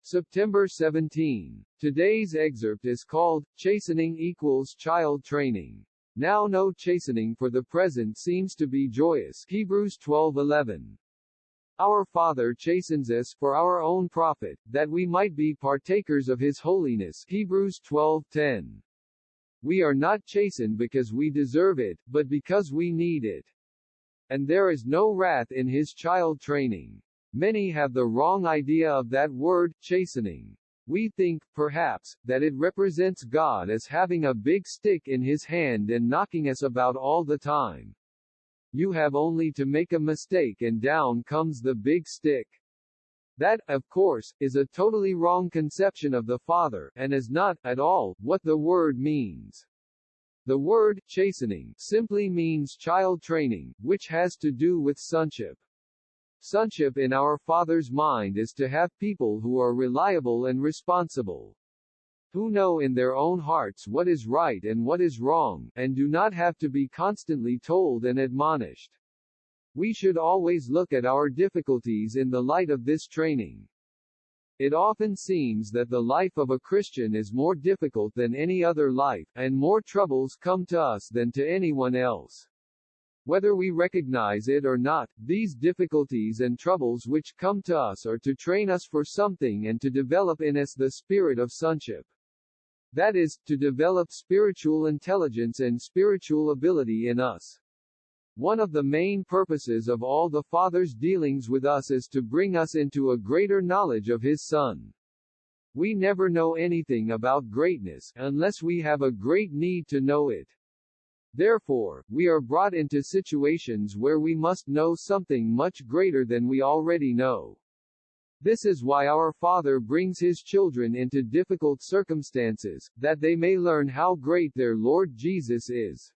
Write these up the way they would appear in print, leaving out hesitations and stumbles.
September 17. Today's excerpt is called, Chastening equals Child Training. Now no chastening for the present seems to be joyous. Hebrews 12:11. Our Father chastens us for our own profit, that we might be partakers of His holiness. Hebrews 12:10. We are not chastened because we deserve it, but because we need it. And there is no wrath in His child training. Many have the wrong idea of that word, chastening. We think, perhaps, that it represents God as having a big stick in His hand and knocking us about all the time. You have only to make a mistake and down comes the big stick. That, of course, is a totally wrong conception of the Father, and is not, at all, what the word means. The word, chastening, simply means child training, which has to do with sonship. Sonship in our Father's mind is to have people who are reliable and responsible, who know in their own hearts what is right and what is wrong, and do not have to be constantly told and admonished. We should always look at our difficulties in the light of this training. It often seems that the life of a Christian is more difficult than any other life, and more troubles come to us than to anyone else. Whether we recognize it or not, these difficulties and troubles which come to us are to train us for something and to develop in us the spirit of sonship. That is, to develop spiritual intelligence and spiritual ability in us. One of the main purposes of all the Father's dealings with us is to bring us into a greater knowledge of His Son. We never know anything about greatness, unless we have a great need to know it. Therefore, we are brought into situations where we must know something much greater than we already know. This is why our Father brings His children into difficult circumstances, that they may learn how great their Lord Jesus is.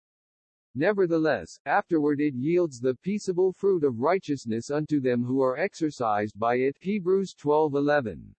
Nevertheless, afterward it yields the peaceable fruit of righteousness unto them who are exercised by it. Hebrews 12:11.